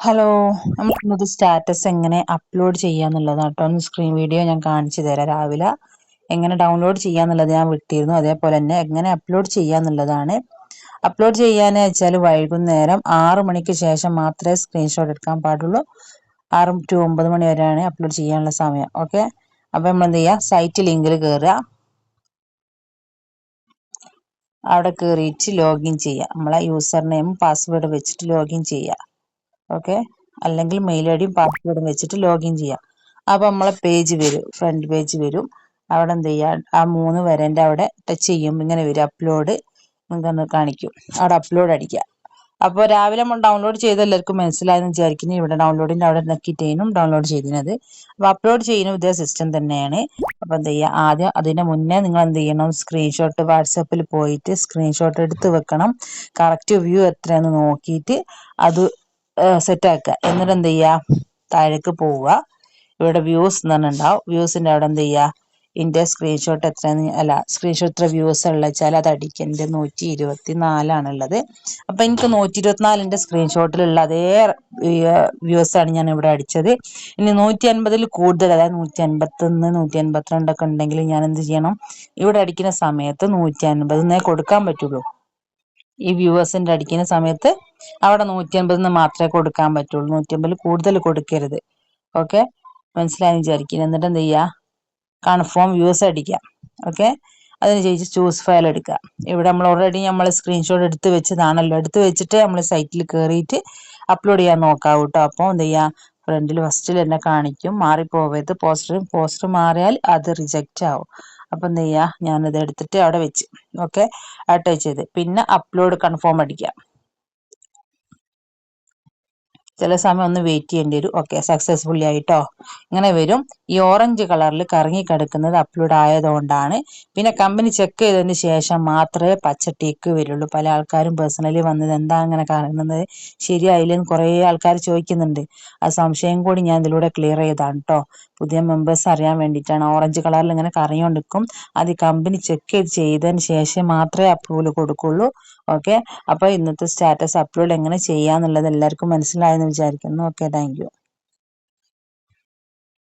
Hello, നമുക്ക് ഇന്നത്തെ status എങ്ങനെ അപ്ലോഡ് ചെയ്യാന്നുള്ളതാണ് കേട്ടോ. ഒന്ന് സ്ക്രീൻ വീഡിയോ ഞാൻ കാണിച്ചു തരാം. രാവിലെ എങ്ങനെ ഡൗൺലോഡ് ചെയ്യാന്നുള്ളത് ഞാൻ വിട്ടിരുന്നു. അതേപോലെ തന്നെ എങ്ങനെ അപ്ലോഡ് ചെയ്യാന്നുള്ളതാണ്. അപ്ലോഡ് ചെയ്യാന്ന് വെച്ചാൽ വൈകുന്നേരം 6 മണിക്ക് ശേഷം മാത്രമേ സ്ക്രീൻഷോട്ട് എടുക്കാൻ പാടുള്ളൂ. 6 to 9 മണി വരെയാണ് അപ്ലോഡ് ചെയ്യാനുള്ള സമയം. ഓക്കെ, അപ്പൊ നമ്മൾ എന്ത് ചെയ്യുക, സൈറ്റ് ലിങ്കിൽ കയറുക. അവിടെ കയറിയിട്ട് ലോഗിൻ ചെയ്യുക. നമ്മളെ യൂസർ നെയിം പാസ്വേഡ് വെച്ചിട്ട് ലോഗിൻ ചെയ്യുക. ഓക്കെ, അല്ലെങ്കിൽ മെയിൽ ഐ ഡിയും പാസ്വേഡും വെച്ചിട്ട് ലോഗിൻ ചെയ്യാം. അപ്പോൾ നമ്മളെ പേജ് വരും, ഫ്രണ്ട് പേജ് വരും. അവിടെ എന്ത് ചെയ്യുക, ആ 3 വരേൻ്റെ അവിടെ ടച്ച് ചെയ്യും, ഇങ്ങനെ വരും അപ്ലോഡ് നമുക്കൊന്ന് കാണിക്കും. അവിടെ അപ്ലോഡ് അടിക്കുക. അപ്പോൾ രാവിലെ നമ്മൾ ഡൗൺലോഡ് ചെയ്ത് എല്ലാവർക്കും മനസ്സിലായെന്ന് വിചാരിക്കുന്നു. ഇവിടെ ഡൗൺലോഡിൻ്റെ അവിടെ നോക്കിയിട്ടേനും ഡൗൺലോഡ് ചെയ്തിരുന്നത്. അപ്പോൾ അപ്ലോഡ് ചെയ്യുന്ന ഇതേ സിസ്റ്റം തന്നെയാണ്. അപ്പോൾ എന്ത് ചെയ്യുക, ആദ്യം അതിന് മുന്നേ നിങ്ങൾ എന്ത് ചെയ്യണം, സ്ക്രീൻഷോട്ട് വാട്സപ്പിൽ പോയിട്ട് സ്ക്രീൻഷോട്ട് എടുത്ത് വെക്കണം. കറക്റ്റ് വ്യൂ എത്രയാണെന്ന് നോക്കിയിട്ട് അത് സെറ്റാക്കുക. എന്നിട്ട് എന്ത് ചെയ്യുക, താഴേക്ക് പോവുക. ഇവിടെ വ്യൂസ് എന്ന് പറഞ്ഞിട്ടുണ്ടാവും. വ്യൂസിൻ്റെ അവിടെ എന്ത് ചെയ്യുക, ഇതിൻ്റെ സ്ക്രീൻഷോട്ട് എത്രയാന്ന്, അല്ല സ്ക്രീൻഷോട്ട് എത്ര വ്യൂസ് ഉള്ളത് വെച്ചാൽ അത് അടിക്കുക. എൻ്റെ 124ആണുള്ളത്. അപ്പം എനിക്ക് 124ൻ്റെ സ്ക്രീൻഷോട്ടിലുള്ള അതേ വ്യൂസാണ് ഞാൻ ഇവിടെ അടിച്ചത്. ഇനി 150 കൂടുതൽ, അതായത് 151 152 ഉണ്ടെങ്കിൽ ഞാൻ എന്ത് ചെയ്യണം, ഇവിടെ അടിക്കുന്ന സമയത്ത് 150 കൊടുക്കാൻ പറ്റുള്ളൂ. ഈ വ്യൂവേഴ്സിൻ്റെ അടിക്കുന്ന സമയത്ത് അവിടെ 150 മാത്രമേ കൊടുക്കാൻ പറ്റുള്ളൂ. 150 കൂടുതൽ കൊടുക്കരുത്. ഓക്കെ, മനസ്സിലായി വിചാരിക്കുക. എന്നിട്ട് എന്ത് ചെയ്യുക, കൺഫേം വ്യൂസ് അടിക്കുക. ഓക്കെ, അതിന് ശേഷം ചൂസ് ഫയൽ എടുക്കുക. ഇവിടെ നമ്മൾ ഓൾറെഡി നമ്മൾ സ്ക്രീൻഷോട്ട് എടുത്ത് വെച്ചതാണല്ലോ. എടുത്ത് വെച്ചിട്ട് നമ്മൾ സൈറ്റിൽ കയറിയിട്ട് അപ്ലോഡ് ചെയ്യാൻ നോക്കാം കേട്ടോ. അപ്പോൾ എന്ത് ചെയ്യുക, ഫ്രണ്ടിൽ ഫസ്റ്റിൽ തന്നെ കാണിക്കും, മാറിപ്പോവരുത്. പോസ്റ്റർ മാറിയാൽ അത് റിജക്റ്റ് ആവും. അപ്പം എന്ത് ചെയ്യുക, ഞാനത് എടുത്തിട്ട് അവിടെ വെച്ച്. ഓക്കെ, അറ്റാച്ച് ചെയ്ത് പിന്നെ അപ്ലോഡ് കൺഫേം അടിക്കുക. ചില സമയം ഒന്ന് വെയിറ്റ് ചെയ്യേണ്ടി വരും. ഓക്കെ, സക്സസ്ഫുള്ളി ആയിട്ടോ ഇങ്ങനെ വരും. ഈ ഓറഞ്ച് കളറിൽ കറങ്ങി കിടക്കുന്നത് അപ്ലോഡ് ആയതുകൊണ്ടാണ്. പിന്നെ കമ്പനി ചെക്ക് ചെയ്തതിന് ശേഷം മാത്രമേ പച്ച ടിക്ക് വരുള്ളൂ. പല ആൾക്കാരും പേഴ്സണലി വന്നത് എന്താ അങ്ങനെ കാണുന്നത്, ശരിയായില്ലെന്ന് കുറേ ആൾക്കാർ ചോദിക്കുന്നുണ്ട്. ആ സംശയം കൂടി ഞാൻ ഇതിലൂടെ ക്ലിയർ ചെയ്താണ് കേട്ടോ. പുതിയ മെമ്പേഴ്സ് അറിയാൻ വേണ്ടിയിട്ടാണ്. ഓറഞ്ച് കളറിൽ ഇങ്ങനെ കറങ്ങിക്കൊണ്ടിരിക്കും. അത് കമ്പനി ചെക്ക് ചെയ്തതിന് ശേഷം മാത്രമേ അപ്രൂവൽ കൊടുക്കുള്ളൂ. ഓക്കെ, അപ്പോൾ ഇന്നത്തെ സ്റ്റാറ്റസ് അപ്ലോഡ് എങ്ങനെ ചെയ്യാന്നുള്ളത് എല്ലാവർക്കും മനസ്സിലായെന്ന് വിചാരിക്കുന്നു. Okay, thank you.